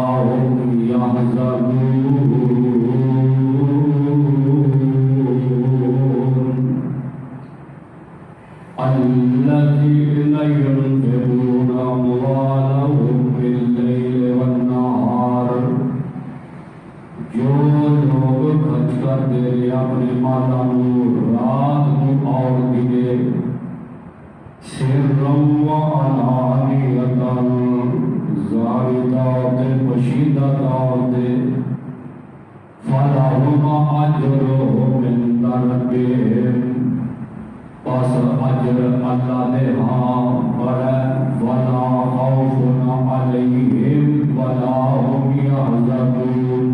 هم يحزنون الذين ينفقون أموالهم بالليل والنهار جو لوگ خرچ کرتے ہیں اپنے مالوں رات کو اور دنے سرًا وعلانيةً ظاہر طور تے پوشیدہ طور تے فلہم اجرهم عند ربهم پس اجر اللہ دے ہاں بڑا ولا خوف علیہم ولا هم يحزنون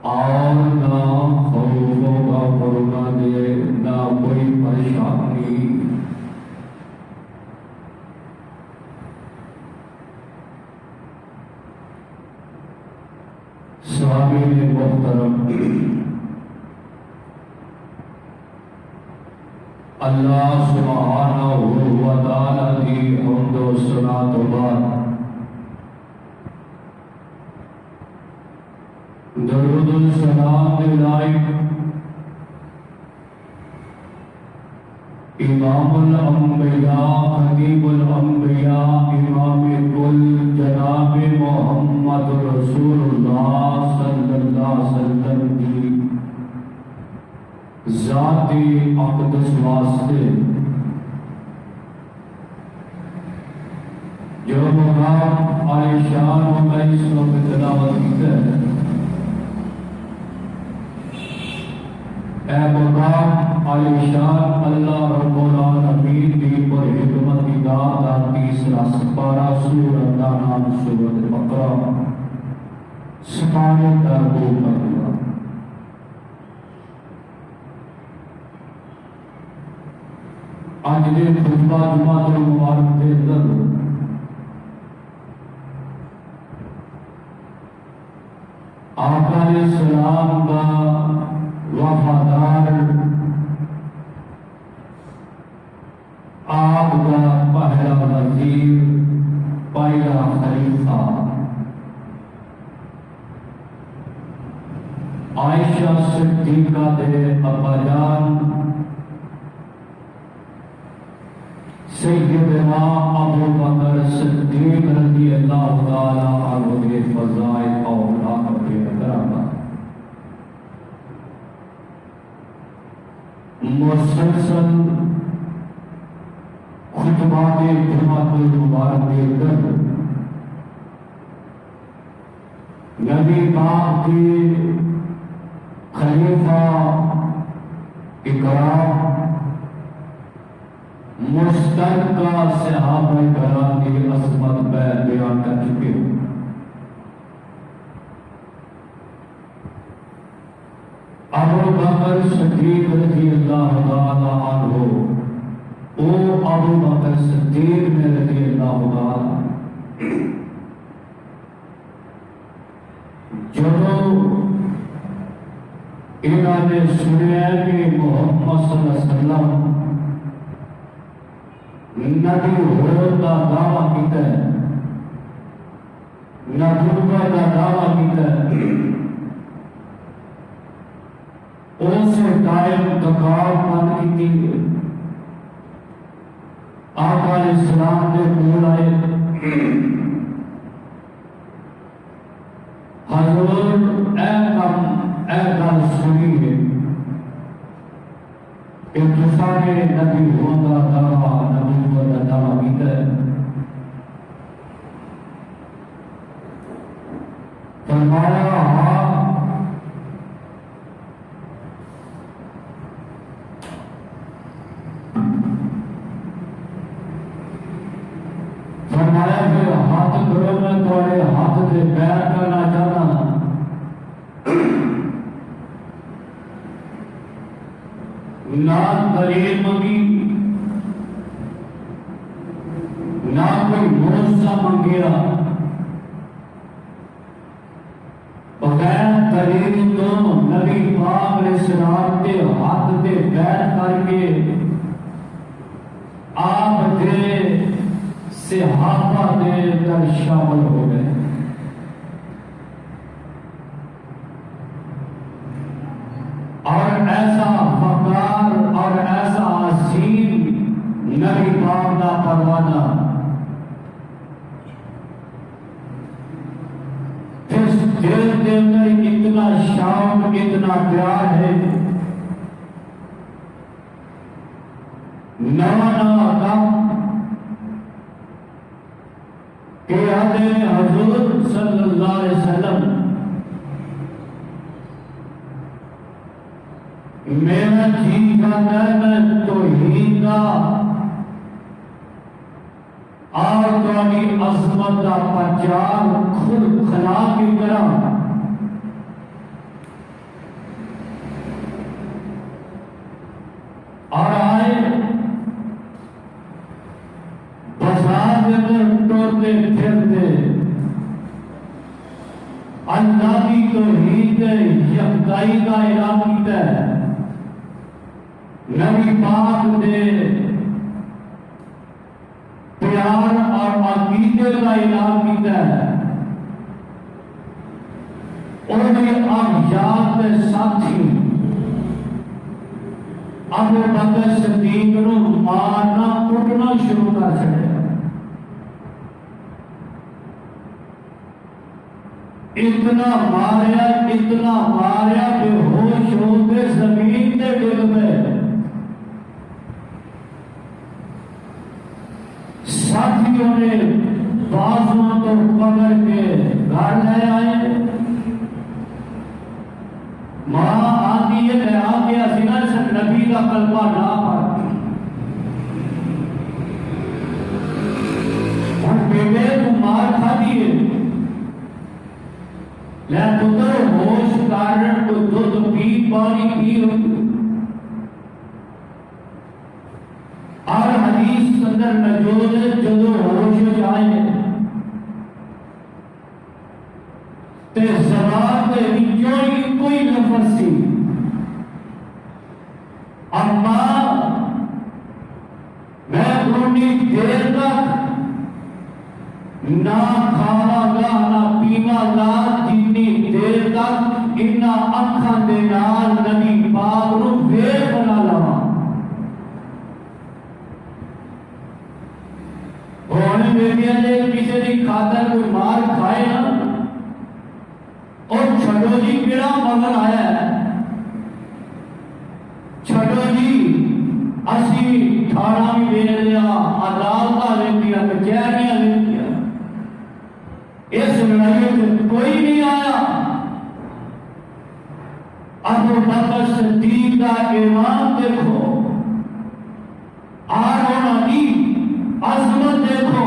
اور نہ خوف ہوگا پرنا دے نہ کوئی پریشانی سامعین محترم اللہ سبحانہ و تعالی کی حمد و ثنا تو بعد درود السلام لائق امام الانبیاء حبیب الانبیاء امام کل جناب محمد رسول اللہ صلی اللہ علیہ وسلم کی ذاتی اقدس واسطے جو مقام عالیشان و قیس و تلاوت کیتا ہے اے مقام عالیشان اللہ رب العالمین کی پر حکمت کی داد تیسرا سپارہ سورۃ نام سورۃ بقرہ سپارے تربو کرنا آج دے خطبہ جمعہ المبارک دے اندر آقا علیہ السلام کا وفادار آپ کا پہلا وزیر پہلا خلیفہ عائشہ صدیقہ دے ابا جان سیدنا ابو بکر صدیق رضی اللہ تعالی عنہ کے فضائل اور اولاد کے کرامات مسلسل خطبات جمعۃ المبارک کے اندر نبی پاک کے خلیفہ اکرام مشترکہ صحابہ کرام کی عظمت بیان کر چکے ہوں ابو بکر صدیق رضی اللہ تعالی عنہ او ابو بکر صدیق میں رضی اللہ تعالی جب انہوں نے سنیا کہ محمد صلی اللہ علیہ وسلم نبی ہونے کا دعویٰ کیتا ہے نبوت کا دعویٰ کیتا ہے اسے دائم تقاب مند کی آقا علیہ السلام نے بولائے حضور اے کم سنی ہے اتفاق نبی ہونا دعویٰ نبوت کا دعویٰ کیتا ہے فرمایا پھر ہاتھ کرو میں تھوڑے ہاتھ سے پیر کرنا چاہتا نہ دلیل منگی نہ کوئی معجزہ منگیا بغیر دلیل تو نبی پاک علیہ السلام کے ہاتھ سے پیر کر کے آپ کے صحابہ دے در شامل ہو گئے دل کے اندر اتنا شوق اتنا پیار ہے، نواں نواں کام کہ حضور صلی اللہ علیہ وسلم میرا جی جاتا ہے میں توحید کا اور تمہاری عظمت کا پرچار خود کھلا کی طرح اور آئے بازار میں ٹورتے پھرتے اللہ کی توحید یکتائی کا اعلان کیتا ہے، نبی پاک نے پیار اور عقیدے کا اعلان کیتا ہے، انہیں احیات کے ساتھی ابو بکر صدیق نو مارنا کٹنا شروع کر چڑیا، اتنا ماریا بے ہوش ہو کے زمین تے ڈگ پے، ساتھیوں نے بازوؤں تو پکڑ کے گھر لے آئے، ماں آتی ہے میں آ گیا سنا سے نبی کا کلمہ نہ پڑھ، اور بیٹے تو مار کھا دیے، لے پتر ہوش کر تو دودھ پی پانی پی، اور حدیث اندر موجود ہے جدو ہوش جائے تے زبان کے وچوں ہی کوئی لفظ سی اما میں تھوڑی دیر تک نہ کھاوا گا نہ پیوا گا جتنی دیر تک انہاں اکھاں دے نال نبی پاک نو ویکھ نہ لواں، ہونے بیٹیاں نے کسی کی خاطر کوئی مار کھائے نا اور چھڑو جی کیڑا مگر آیا ہے، چھڑو جی اسی تھانا بھی دے دیا، عدالتاں دے دیا، کچہریاں دے دیا، اس لڑائی میں کوئی نہیں آیا، ابو بکر صدیق کا ایمان دیکھو، آرون کی عظمت دیکھو،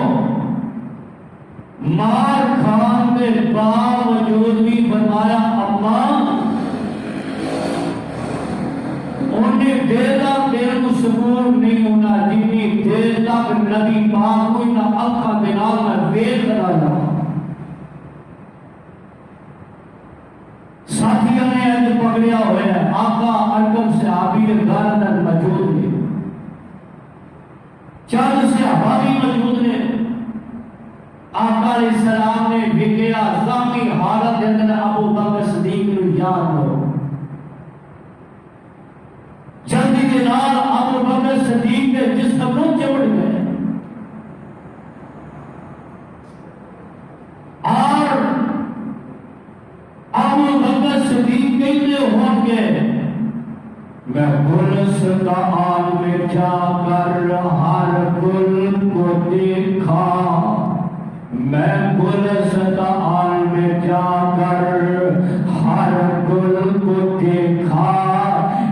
مار کھان کے باوجود بھی فرمایا اما انہیں دیر تک دل کو سکون نہیں ہونا جتنی دیر تک نبی پاک کو نہ اکھاں دے نال میں ویکھ نہ لواں۔ ساتھیوں نے اج پکڑیا ہوا ہے، آقا ارکم صحابی کے گھر اندر موجود نے، چند صحابہ بھی موجود نے، آقا علیہ السلام نے بھیجا زخمی حالت کے اندر ابو بکر صدیق کو یاد ہو، جلدی کے نال ابو بکر صدیق کے جسم نو چمڑ گئے، اور ابو بکر صدیق کہتے ہوں گے میں گلستان میں جا کر ہر گل کو دیکھا، میں گلستان میں جا کر ہر گل کو دیکھا،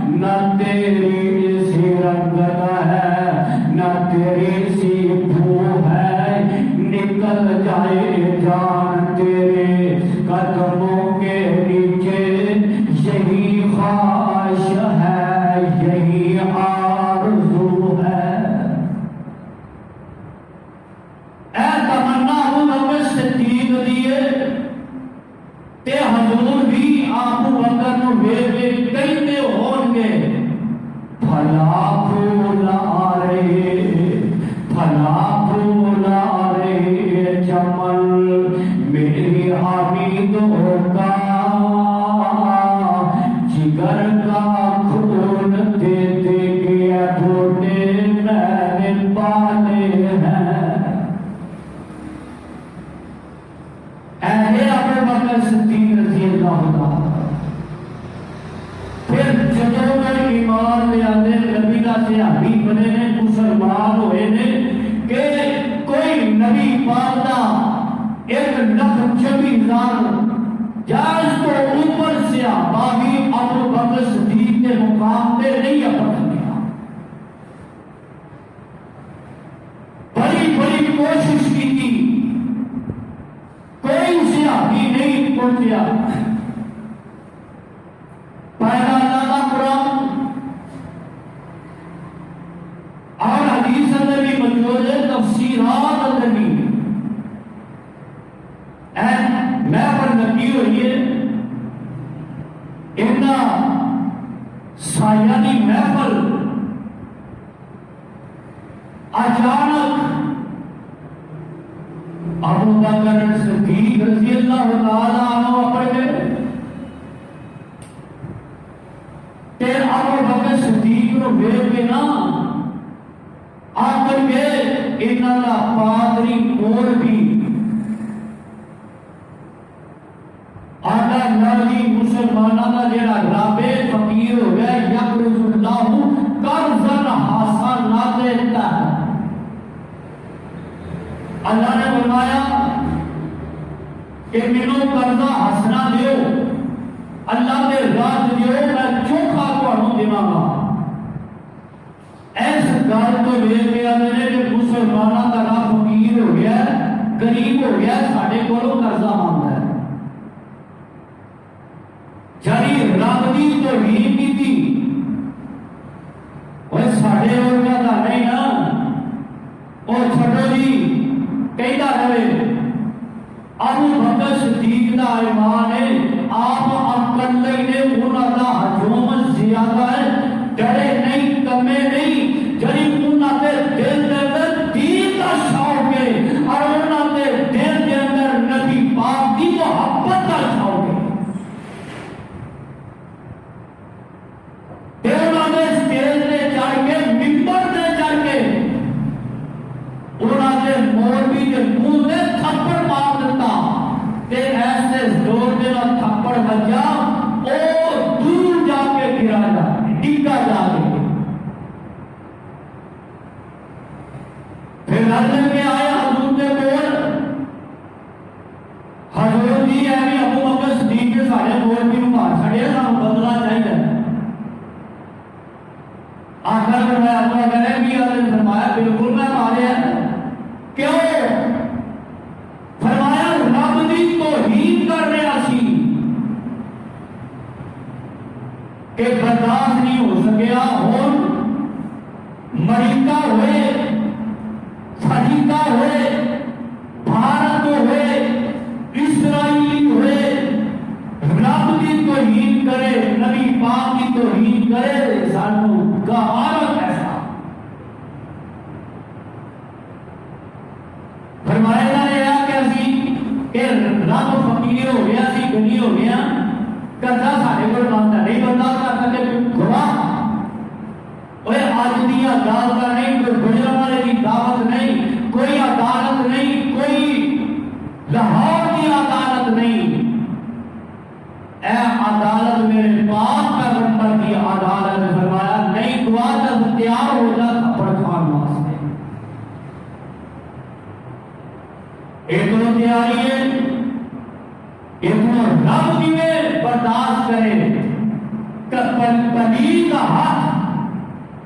نہ تیری سی رنگت ہے نہ تیری سی بو ہے، نکل جائے جان تیرے قدموں کے نیچے، یہی خواہش ہے یہی آرزو ہے۔ اے تمنا ابو بکر صدیق دیے تے حضور بھی ابو بکر نو ویکھ کہندے ہون گے بھلا پھول آ رہے بھلا پھول آ رہے چمن میری حمیدوں کا، جگر کا خون دیتے گیا گھوٹے میں نے پالے ہیں، اے اپنے بکر صدیق رضی اللہ عنہ پھر جدوں میں ایمان لے آتے نبی کا صحابی بنے نے مسلمان ہوئے نے کہ کوئی نبی پاک دا ایک لکھ 26,000 یا اس کو اوپر صحابہ بھی ابو بکر صدیق کے مقام پہ نہیں اپنا گیا. بڑی بڑی کوشش کی تھی, کوئی صحابی نہیں پہنچا. پہلا اللہ کا قرآن اور حدیث اندر بھی موجود ہے, تفسیرات اندر بھی محفل لگی ہوئی ہے. اتنا سایانی محفل اچانک ابو بکر صدیق رضی اللہ تعالی عنہ پڑھ گئے. پھر ابو بکر صدیق نو ویکھ کے نا آکر کے انہاں دا پادری کول بھی آدھا نالی مسلمانہ دا جیڑا رابے فقیر ہو گیا یقرض اللہ قرضا حسنا دیتا ہے. اللہ نے فرمایا کہ مینوں قرضہ حسنا دیو, اللہ کے راز دیو, میں چوکھا تھانوں دیواں گا. ایس گل تو ویکھ کے آندے نے کہ مسلماناں دا رب فقیر ہو گیا, غریب ہو گیا, ساڈے کولوں قرضہ مانگدا ہے. جاری رب دی توہین کیتی, اوے ساڈے ورگا دا نہیں نا, او چھڈو جی کہندا رہے. ابو بکر صدیق دا ایمان ہے, آپ اکلے نے انہاں دا ہجوم زیادہ ہے, ڈرے نہیں کمے نہیں. جڑی انہاں دے دل دے اندر دین دا شوق ہے اور انہاں دے دل دے اندر نبی پاک دی محبت دا شوق ہے. انہاں نے اسٹیج تے چڑھ کے ممبر تے چڑھ کے انہاں دے مولوی دے منہ تے تھپڑ مار دیتا تے ایسے زور دے نال تھپڑ بجا او دور جا کے گرا جا ڈگا جا کے. پھر حضرت کے آیا حضور دے کول, حضور جی ایویں ابو بکر صدیق کے سارے مولوی نوں مار چھڑیا, سانوں بدلا چاہیے. آخر میں اپنا گلے بھی آدھے فرمایا بالکل میں ماریا. کیوں؟ فرمایا رب دی توہین کر رہا سی کہ برداشت نہیں ہو سکیا. ہون امریکہ ہوئے, فریقہ ہوئے, بھارت ہوئے, اسرائیل ہوئے, رب کی توہین کرے, نبی پاک کی توہین کرے, سانو گوارا ایسا. فرمایا نے یہ کیا سی کہ رب فقیر ہو گیا سی, غنی ہو گیا, قرضہ ساڈے کول مانگدا نہیں, بندہ کر سکے گواہ. اوے اج دی عدالت نہیں, کوئی گجران والے کی دعوت نہیں, کوئی عدالت نہیں, کوئی لاہور کی عدالت نہیں. اے عدالت میرے پاک پیغمبر کی عدالت. فرمایا نہیں دعا جب تیار ہو جا تھپڑ کھان واسطے. ایک تو تیاری ہے, ایک رب کی میں برداشت کرے کہ پنیر کا ہاتھ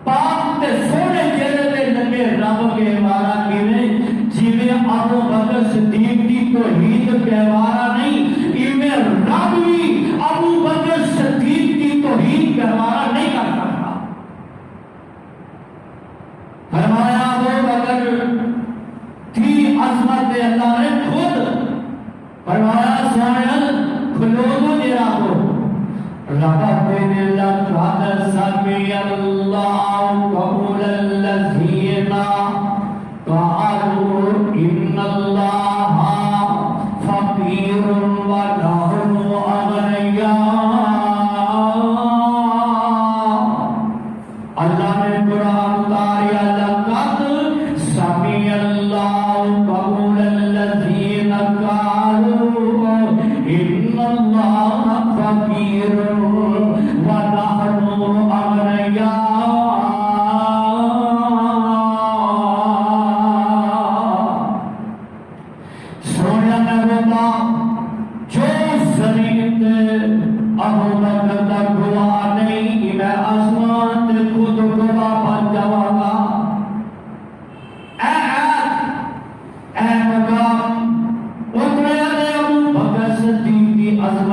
پاک تے سونے چہرے تے لگے رب کے وارا کیویں جویں ابو بکر صدیق دی توحید کہوارا نہیں, ایویں رب بھی ابو بکر صدیق کی توحید کہوارا نہیں کر سکتا. فرمایا ابو بکر کی عظمت اللہ نے خود فرمایا سائن کھلو دو جرا کو ربنا لقد سمع الله قول الذين قالوا إن الله فقير ونحن أغنياء. اللہ نے قرآن اتاریا, لقد سمع الله قول الذين قالوا إن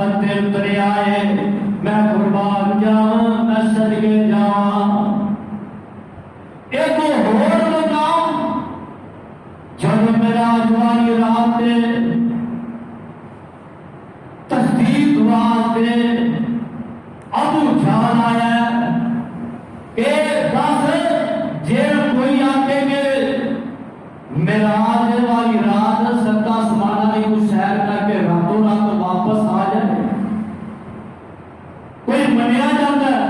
محبت تے اترے آئے میں قربان جاواں میں صدقے جاواں ایک اور مقام جب معراج والی رات تصدیق واسطے ابو جہل آیا کہ دس جے کوئی آکے کہ معراج والی رات ستا آسماناں دی کو سیر کر کے راتوں رات واپس آ جائے کوئی منیا جاتا ہے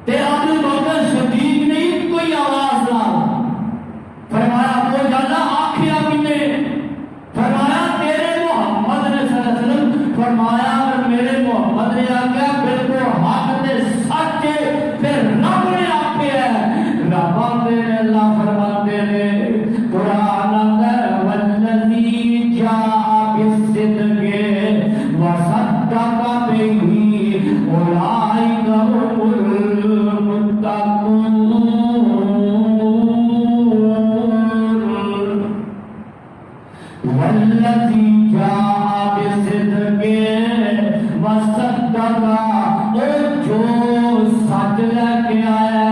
تے ابو بکر صدیق نے کوئی آواز لا فرمایا ابو جہل آکھیا کنے فرمایا تیرے محمد نے صلی اللہ علیہ وسلم فرمایا اگر میرے محمد نے آکھیا بالکل حق تے سچ پھر رب نے آکھیا رب آندے نے اللہ فرماتے نے قرآن اندر والذی جاء بالصدق وصدق به اولئک هم المتقون والذی جاء بالصدق وصدق اور جو سچ لے کے آیا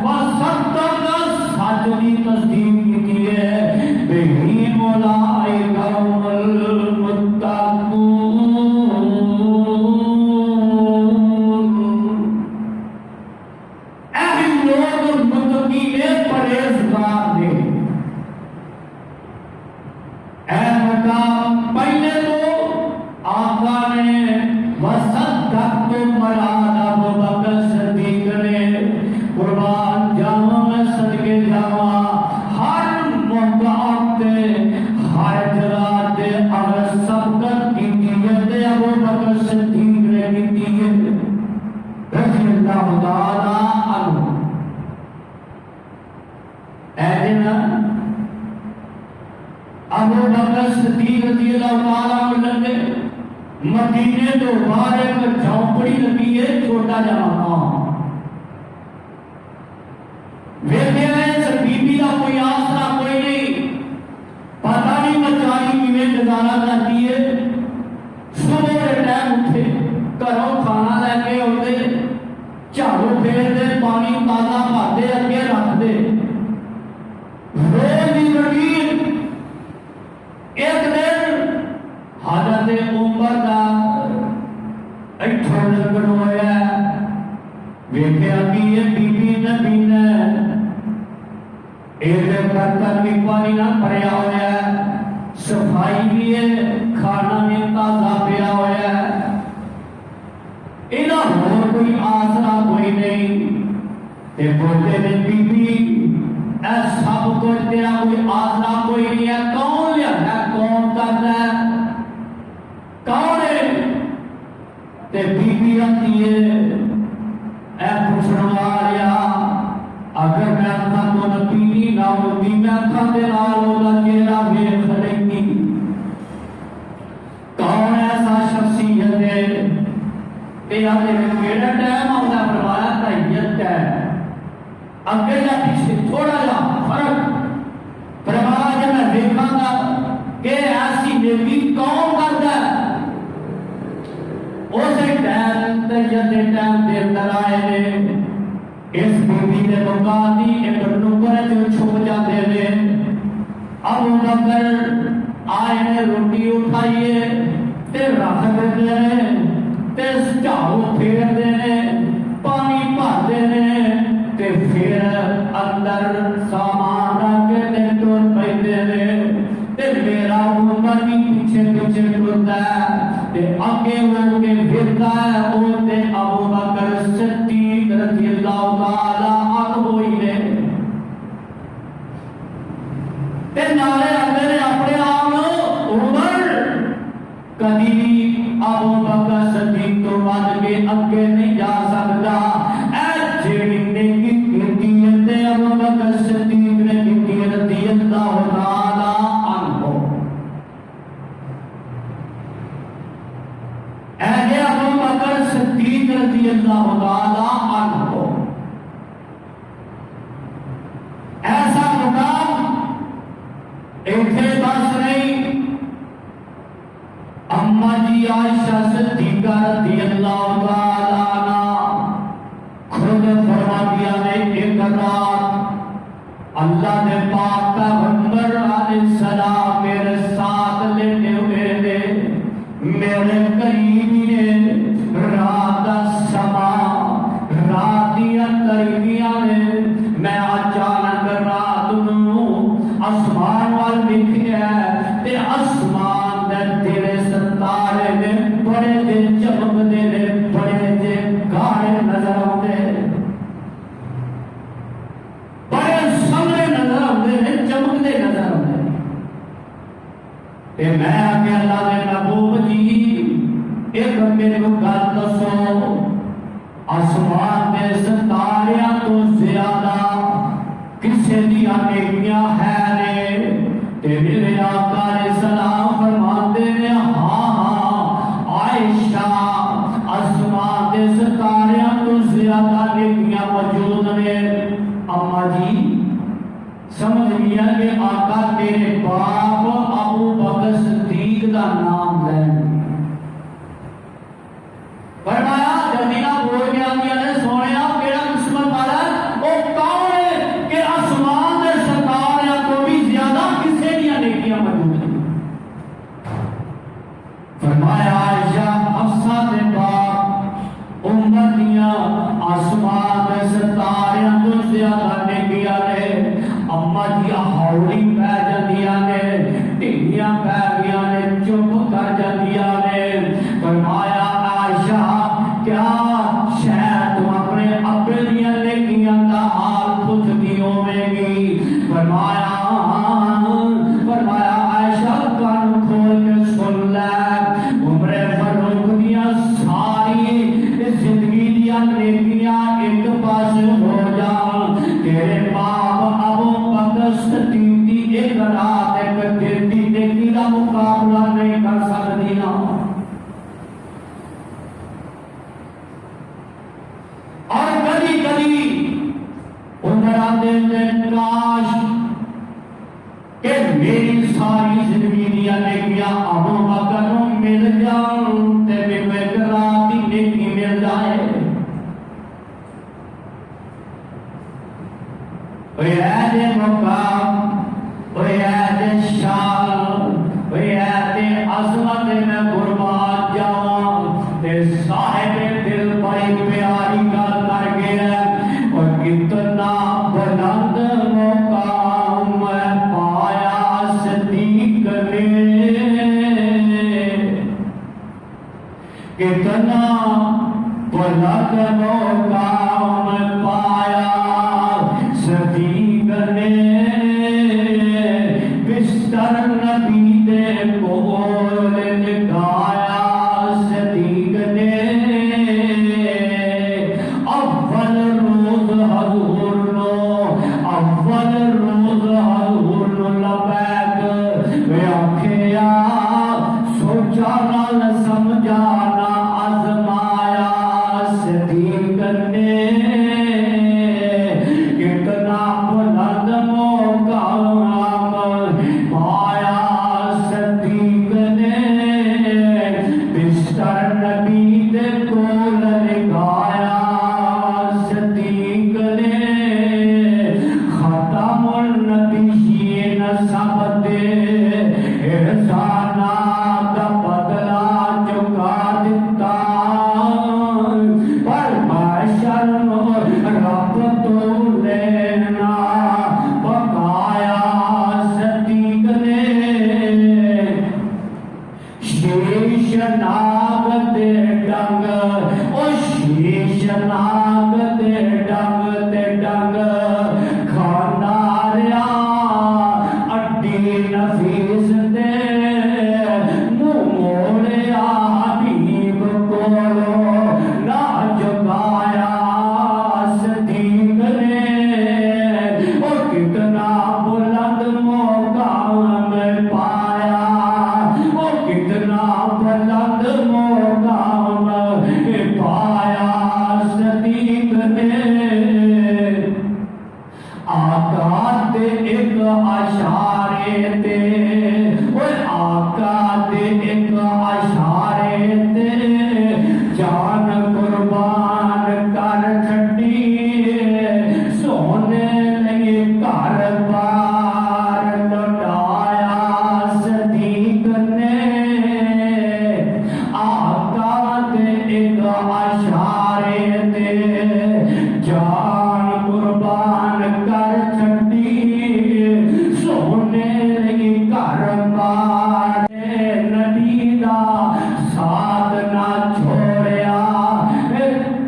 وصدق سچ کی تصدیق کی ہے بہی اولئک هم المتقون ایسے لوگ متقی پرہیزگار نے اے مقام پہلے تو آقا نے وصدق مراد ابو بکر صدیق نے قربان جاواں میں صدقے جاواں ہر مقام تے ہر جگہ تے اگر سبقت کیتی ہے ابو بکر صدیق نے کیتی ہے رضی اللہ تعالی عنہ اے نا ابو بکر صدیق رضی اللہ تعالی عنہ نے مدینے تو باہر ایک جھونپڑی لگی ہے چھوٹا جا مقام ویکھیا اس بی بی کا کوئی آسرا کوئی نہیں پتہ نہیں بچاری کیویں گزارا کرتی ہے صبح کے ٹائم اٹھے گھروں کھانا لے کے آتے جھاڑو پھیرتے پانی تازہ بھرتے اگے رکھتے روز کی روٹین ایک دن حضرت عمر کا ایتھوں لگن ہویا ویکھیا کہ یہ بی بی نبی نے ایک برتن بھی پانی نہ بھریا ہویا صفائی بھی ہے کھانا بھی تازہ پیا ہویا انہاں ہور کوئی آسرا کوئی نہیں تے بولتے نے بی بی اے سب کچھ تیرا کوئی آسرا کوئی نہیں ہے کون لیا کون کرتا ہے کون ہے تے بی بی آتی ہے اے پوچھنے والیا اگر میں اکھاں تو نبی نہ ہوتی میں اکھاں دے نال اودا چہرہ ویکھ لیندی کون ایسا شخصیت ہے تے آدھے کیڑا ٹائم آਉਂਦਾ فرمایا تحیت ہے اگے یا پیچھے تھوڑا جا فرق فرمایا جب میں دیکھاں گا کہ ایسی نیکی کون کرتا ہے اسے ٹائم تحیت دے ٹائم دے اندر آئے نے اس بیوی نے مکان دی ایک نوکر جو چھپ جاتے نے ابو بکر آئے نے روٹی اٹھائیے تے رکھ دیتے ہیں تے جھاڑو پھیر دینے پانی بھر دینے تے پھر اندر سامان رکھ کے تے ٹر پیندے نے تے میرا عمر بھی پیچھے پیچھے ٹرتا ہے تے اگے ہو کے پھرتا ہے او تے ابو بکر صدیق رضی اللہ تعالی عنہ ہوئی نے تے نالے اندر اپنے آپ عمر کبھی ابو بکر صدیق تو ود کے اگے نہیں جا سکتا اے جیڑی نیکی کیتی تے ابو بکر صدیق نے کیتی رضی اللہ تعالی عنہ اے ابو بکر صدیق رضی اللہ تعالی عنہ ایسا مقام ایتھے بس نہیں اما جی عائشہ صدیقہ رضی اللہ تعالیٰ عنہ خود فرما دیا نے ایک رات اللہ نے پاک پیغمبر علیہ السلام میرے ساتھ لیٹے ہوئے نے میرے قریب نے رات سما رات دیا قریبیاں نے میں اچانک رات نو آسمان وال دیکھیا تے آسمان دے تیرے ستارے نے بڑے دے چمکدے نے بڑے دے گاڑے نظر آتے بڑے سامنے نظر آتے نے چمکدے نظر آتے تے میں آگے اللہ نے محبوب جی ایک میرے کو گل دسو آسمان دے ستاریاں تو زیادہ کسے دیا نیکیاں ہے نے تے میرے آقا علیہ السلام فرماتے ہیں ہاں عائشہ آسمان دے ستاریاں تو زیادہ نیکیاں موجود نے اما جی سمجھ لیا کہ آقا تیرے باپ ابو بکر صدیق دا نام لیں فرمایا جمیلہ بول گیا کہ نے سونیا کیڑا قسمت والا ہے او کون ہے کہ آسمان دے ستارے تو بھی زیادہ کسے دیا نیکیاں موجود ہیں فرمایا عائشہ حفصہ دے باپ امت دیاں آسمان دے ستارے تو زیادہ نیکیاں نے اما جی ہاؤڑی پہ جاندیاں نے ٹھیلیاں پہ گیا نے چپ کر جاندیاں نے فرمایا عائشہ کیا شاید تم اپنے ابے دیاں نیکیاں دا حال پوچھتی ہوے گی فرمایا عائشہ کان کھول کے سن لے عمر فاروق دیاں ساری زندگی دیاں نیکیاں ایک پاس ہو جان تیرے باپ ابو بکر صدیق دی ایک رات ایک دن دی نیکی دا مقابلہ نہیں کر سکتی نا اور کبھی کبھی عمر آتے ہیں کاش کہ میری ساری زندگی دیا نیکیاں ابو بکر کو مل جان تے میں ایک رات دی نیکی مل جائے اوے اے مقام اوے اے شان اوے اے عظمت میں قربان جاواں تے صاحب دل بڑی پیاری گل کر گیا اور کتنا بلند مقام پایا صدیق نے کتنا بلند مقام پایا صدیق نے بستر نبی دے کول لگایا صدیق نے اول روز حضور نو لبیک میں آکھیا سوچا نہ سمجھا نہ آزمایا صدیق نے کتنا بلند مقام پایا صدیق نے بستر نبی دے کول لگایا صدیق نے ختم النبیین سب دے احسانات بدلا چکا دیتا پر محشر رب تو لینا بقایا صدیق نے شیش ناگ دے ڈنگ او شیش ناگ دے ڈنگ کھانا ریا اڈی نفیس دے منہ موڑیا حبیب کولو نہ جگایا صدیق نے او کتنا بلند مقام پایا او کتنا بلند مقام پایا صدیق نے آقا دے ایک اشارے تے آقا دے ایک اشارے تے جان قربان کر چھڈی سونے لئی گھر بار لٹایا صدیق نے آقا دے ایک اشارے تے جان قربان کر چھڈی سونے لئی گھر بار نبی دا ساتھ نہ چھوڑیا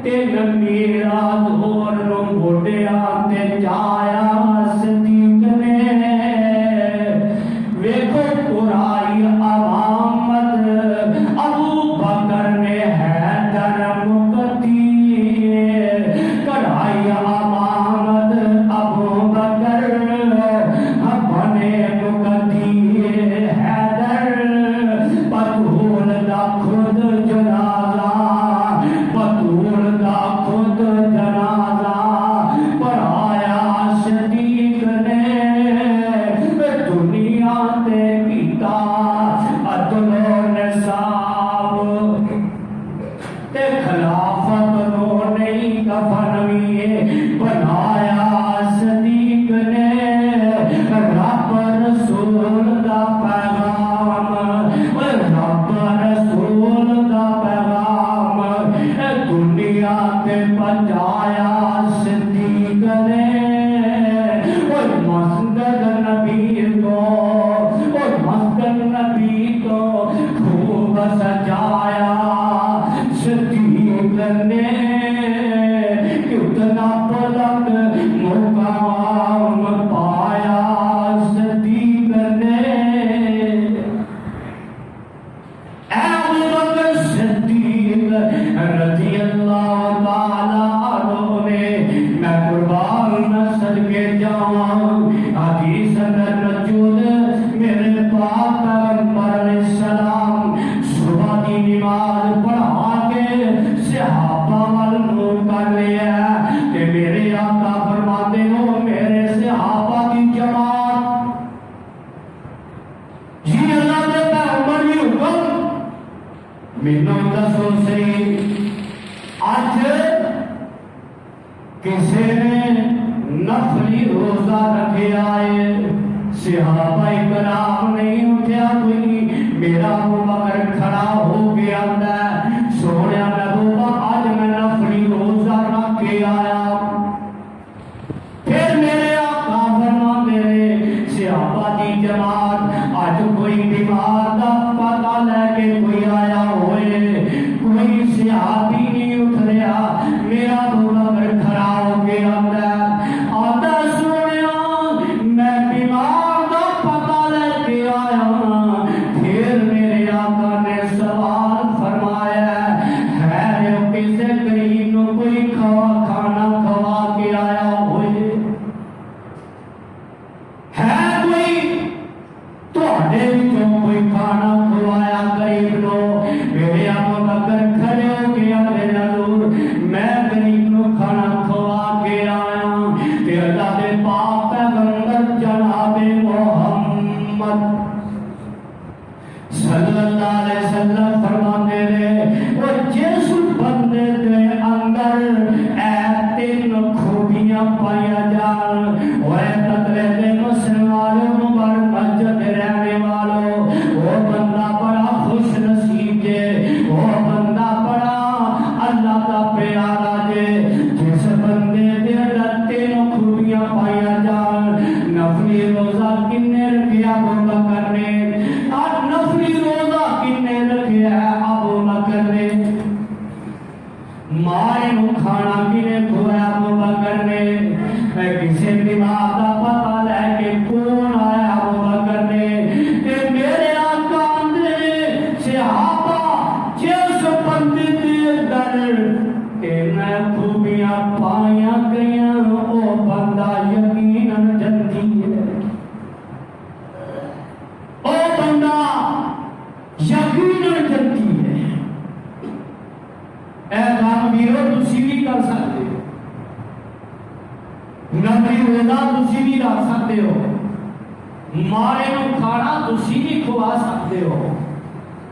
تین میرا دور نو موڈیا تے جایا صدیق نے ویکھو قرائی امامت ابو بکر نے حیدر مقتی کڑائی امامت ابو بکر بنے مقتی حیدر بطول دا خود جنازہ بطول دا خود جنازہ پڑھایا صدیق نے دنیا تے کیتا عدل و نصاب تے خلافت نو نہیں کفن بھی بنایا صدیق نے رب رسول دا پیغام رب رسول دا پیغام دنیا تے پہنچایا صدیق نے مسجد نبی کو خوب سجایا صدیق نے کتنا بلند مقام پایا صدیق نے اے ابو بکر صدیق رضی اللہ تعالی عنہ نے میں قربان نسل کے جاؤں حدیث اندر موجود میرے پاک پیغمبر علیہ السلام صبح کی نماز پڑھا کے صحابہ وال منہ کر لیا کہ میرے آقا فرماتے ہو میرے صحابہ کی جماعت جی اللہ کے پیغمبر کی حکم مینوں دسو سی اج کسی نے نفلی روزہ رکھے آئے صحابہ کرام نہیں اٹھیا کوئی میرا ابو بکر کھڑا ہو گیا سونے محبوبہ آج میں نفلی روزہ رکھ کے آیا پھر میرے آقا فرما میرے صحابہ دی جماعت آج کوئی بیمار دا پتہ لے کے کوئی آیا ہوئے کوئی صحابی نہیں اٹھ رہا میرا ابو بکر کھڑا ہو گیا آدھا سونے میں بیمار دا پتہ لے کے آیا پھر میرے آقا نے سوال فرمایا ہے کسے غریب نو کوئی کھانا کھوا کے آیا ہوئے ہے کوئی تواڈے وچوں کوئی کھانا کھوایا غریب نو میرے ابو بکر کھڑے ہو کے اپنے حضور میں غریب نو کھانا کھوا کے آیا تے اللہ دے پاک پیغمبر جناب محمد صلی اللہ علیہ وسلم فرماتے ہیں وہ جس بندے دے اندر اے تین خوبیاں پایا جان وہ تقرے دے مسلمانوں مبارک مسجد رہنے والوں وہ بندہ بڑا خوش نصیب جے وہ بندہ بڑا اللہ کا پیارا جے جس بندے دے اندر تین خوبیاں پایا جان نفلی روزہ کنے رکھیا ابو بکر نے نفلی روزہ کنے رکھیا ابو بکر نے مائے نو کھانا کنے کھوایا ابو بکر نے کسی بیمار دا پتہ لے کے کون آیا ابو بکر نے تے میرے آقا اندر صحابہ جس بندے دے در تین خوبیاں پائیاں گئیاں او بندہ یقیناً جنتی ہے او بندہ یقیناً جنتی ہے اے غامبیرو تسی بھی کر سکتے ہو نبی روزہ تسی بھی رکھ سکتے ہو مارے نو کھانا تسی بھی کھوا سکتے ہو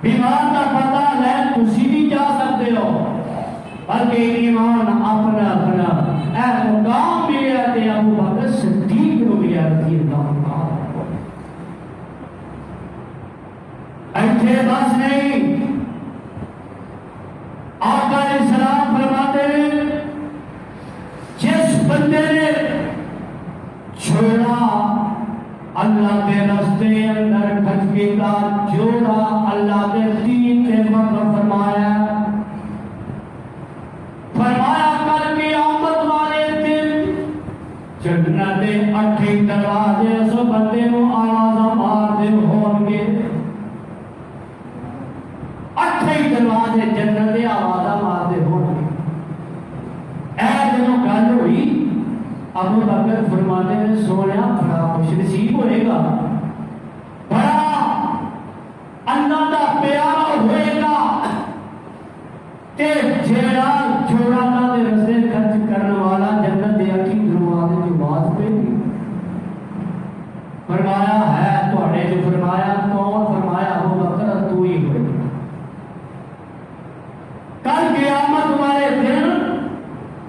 بیمار کا پتہ لے تسی بھی جا سکتے ہو، بلکہ ایمان اپنا اپنا اے مقام ملیا تے ابو بکر صدیق کو ملیا رضی اللہ عنہ۔ ایتھے بس نہیں، آقا علیہ السلام فرماتے ہیں جس بندے نے چھوڑا اللہ کے راستے اندر خرچی کا جوڑا، اللہ کے دین نے وقف فرمایا کل قیامت والے دن جنت دے 8 دروازے اس بندے نو آواز مار دے ہون گے، 8 دروازے جنت دے آواز مار دے ہون گے۔ اے جنوں گل ہوئی ابو بکر فرماتے ہیں سونیا بڑا خوش نصیب ہوئے گا، بڑا اللہ دا پیارا ہوئے گا تے جیڑا جوڑا اللہ دے رستے خرچ کرنے والا جنت دے 8 دروازے کی آواز پہ فرمایا ہے تواڈے جو فرمایا کون؟ فرمایا ابو بکر تو ہی ہوئے گا۔ کل قیامت والے دن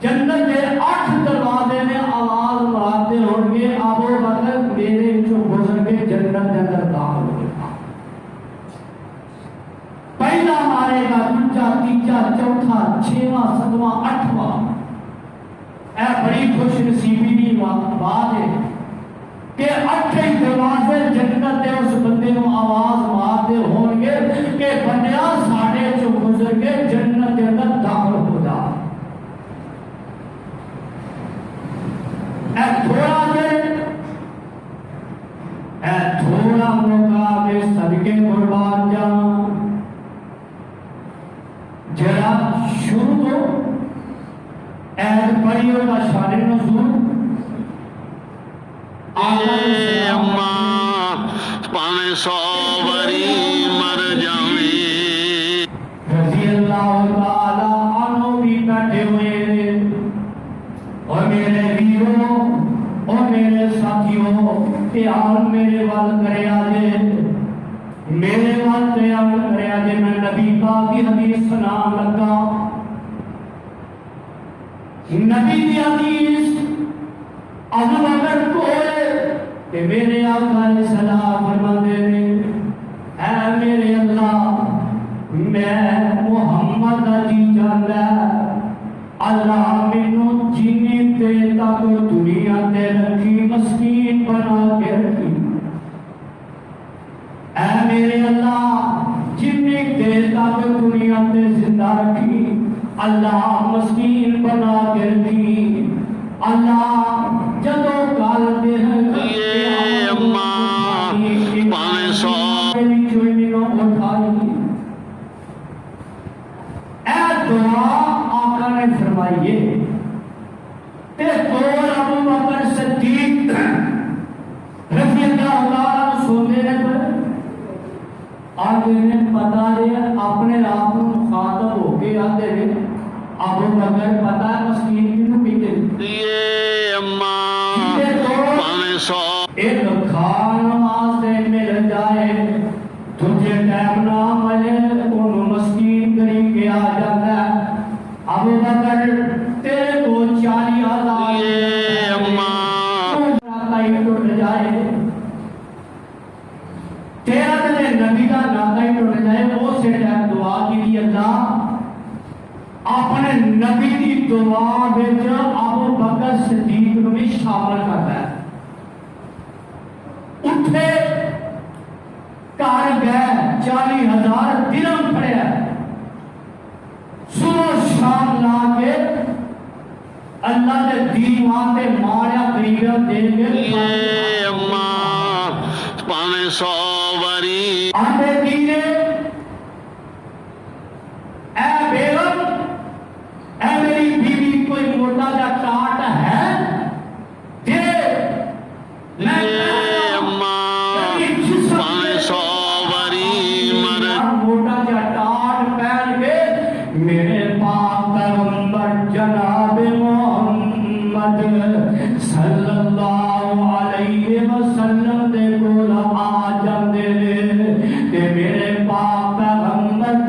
جنت دے 8 دروازے میں آواز مارتے ہوں گے ابو بکر میرے جو گزر کے جنت کے اندر داخل ہو گا، پہلا مارے گا، دوسرا، تیسرا، چوتھا، 6واں، 7واں، 8واں۔ اے بڑی خوش نصیبی کی بات ہے کہ 8 دروازے جنت دے اس بندے کو آواز مارتے ہوں گے کہ بندیا ساڑے جو گزر کے جنت کے اندر داخل ہو جا۔ تھوڑا موقع میں صدقے قربان جاؤں جرا شروع ہو عید پڑھیو کا شان نزول پاویں 100 وری مر جاویں رضی اللہ تعالی عنہ بھی بیٹھے ہوئے ہیں۔ اور میرے ویروں اور میرے ساتھیوں خیال میرے وال کرے آجے، میرے وال خیال کرے آجے، میں نبی پاک کی حدیث سنان لگا۔ نبی کی حدیث ابو بکر کوئے کہ میرے آقا علیہ السلام فرماتے ہیں اے میرے اللہ میں محمد جی جاندا اللہ مینوں جنی تے تک دنیا تے رکھی مسکین بنا کے رکھی، اے میرے اللہ جنی تے تک دنیا تے زندہ رکھی، اللہ مسکین بنا کے رکھی، اللہ جدو کال دے پاویں 100 اے دعا آقا نے فرمائیے تے دور ابو بکر صدیق رضی اللہ تعالیٰ سونے نے پر آگے نے پتا دیا اپنے آپ کو مخاطب ہو کے آتے ہیں ابو بکر پتا ہے مسکین کی نو پیتے پاویں 100 ایک کھان واسطے مل جائے تجھے ٹائم نہ ملے ان مسکین کریم کے آ جاتا ہے ابو بکر تیرے کو 40,000 ناتا ہی ٹوٹ جائے، تیرا تیرے نبی کا ناتا ہی ٹوٹ جائے، وہ سے ٹائم دعا کی دی اللہ اپنے نبی کی دعا بچ ابو بکر صدیق کو بھی شامل کرتا ہے۔ اٹھے کار گئے 40,000 درہم پڑے صبح شام لا کے اللہ نے دیوان دے ماریا قریبا دے کے پاویں 100 وری آتے دینے اے بیگم اے میری بیوی کوئی موٹا جا ٹاٹ ہے دے میں پاویں 100 وری مر موٹا جا ٹاٹ پہن کے میرے پاک پیغمبر جناب محمد صلی اللہ علیہ وسلم دے کول آ جاندے نے تے میرے پاک پیغمبر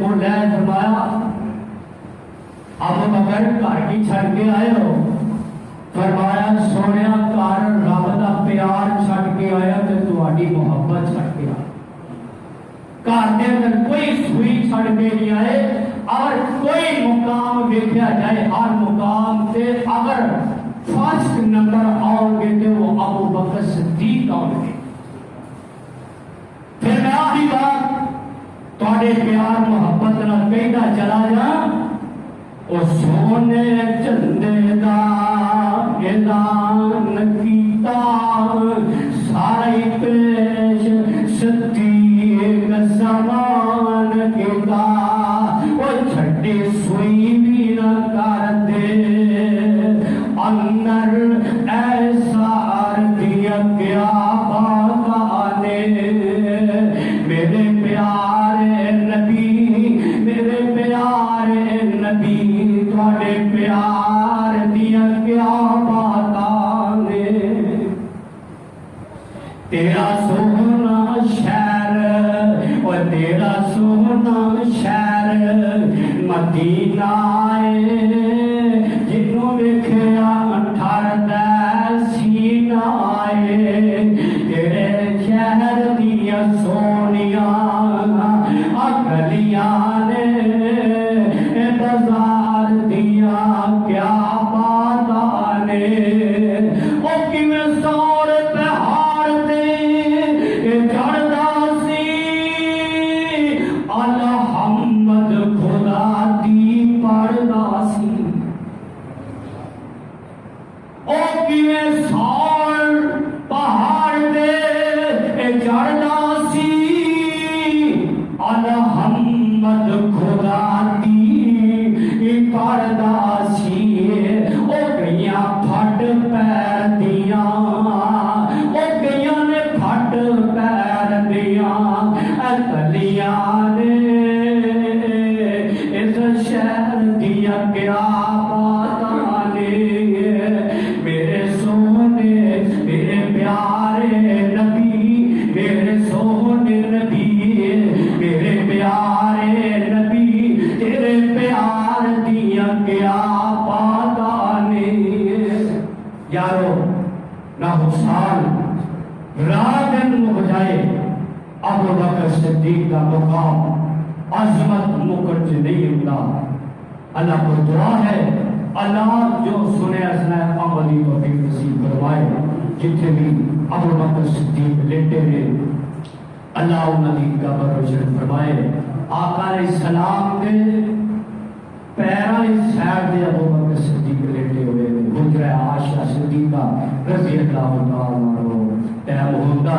بولا ہے فرمایا ابو بکر گھر کی چھڑ کے آئے ہو؟ فرمایا سونیا گھر رب دا پیار چھڑ کے آیا تے تہاڈی محبت چھڑ کے آیا. گھر کے اندر کوئی سوئی چھڑ کے نہیں آئے اور کوئی مقام دیکھا جائے ہر مقام سے اگر فرسٹ نمبر آؤ گے تو وہ ابو بکر صدیق آؤ گے. پھر میں آخری بات تھوڑے پیار محبت نہ کہنا چلا جا او سونے چندے دا اعلان کیتا سارے پیش صدیق زمان کیتا او چھٹی سوئی بھی نہ کر دے اندر ایسا دیا کیا بانے میرے پیارے نبی میرے پیارے نبی تھوڑے پیار دیا کیا بانے تیرا سونا شہر اور تیرا سونا شہر مدینہ جنوں ویکھیا ٹھردا سینہ تیرے شہر دیا سونیاں گلیاں نے بازار دیا کیا باتاں نے او کیویں سور پہاڑ تے چڑھدا سی الحمد خدا دی پڑھدا سی او کیویں سور پہاڑ تے چڑھدا سی الحمد خدا دی پڑھدا سی او گئیاں پھٹ پیر دیاں او گئیاں نے پھٹ پیر دیاں گلیاں نے اس شہر دیا کیا باتاں نے میرے سونے میرے پیارے نبی میرے سونے نبی میرے پیارے نبی تیرے پیار دیا کیا باتاں نے. یارو نہ حسان رات دن ہو جائے ابو بکر صدیق کا مقام عظمت مکر سے نہیں ہوتا. اللہ کو دعا ہے اللہ جو سنے اسنا عملی توفیق نصیب فرمائے. جتنے بھی ابو بکر صدیق لیٹے ہیں اللہ انہاں دی قبر روشن فرمائے. آقا علیہ السلام دے پیراں دی سائر دے ابو بکر صدیق لیٹے ہوئے نے. حجرہ عائشہ صدیقہ رضی اللہ تعالیٰ عنہ ٹائم ہوندا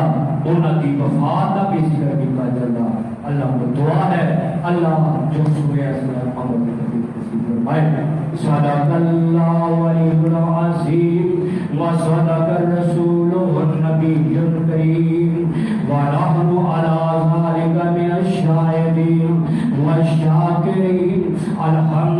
انہاں دی وفات دا بھی ذکر کیتا جاندا. اللہ کو دعا ہے اللہ جو سنے اسنا عملی توفیق نصیب فرمائے. صدق اللہ ولی العظیم وصدق الرسول النبی الکریم ونحن علی ذلک من الشاہدین والشاکرین. الحمد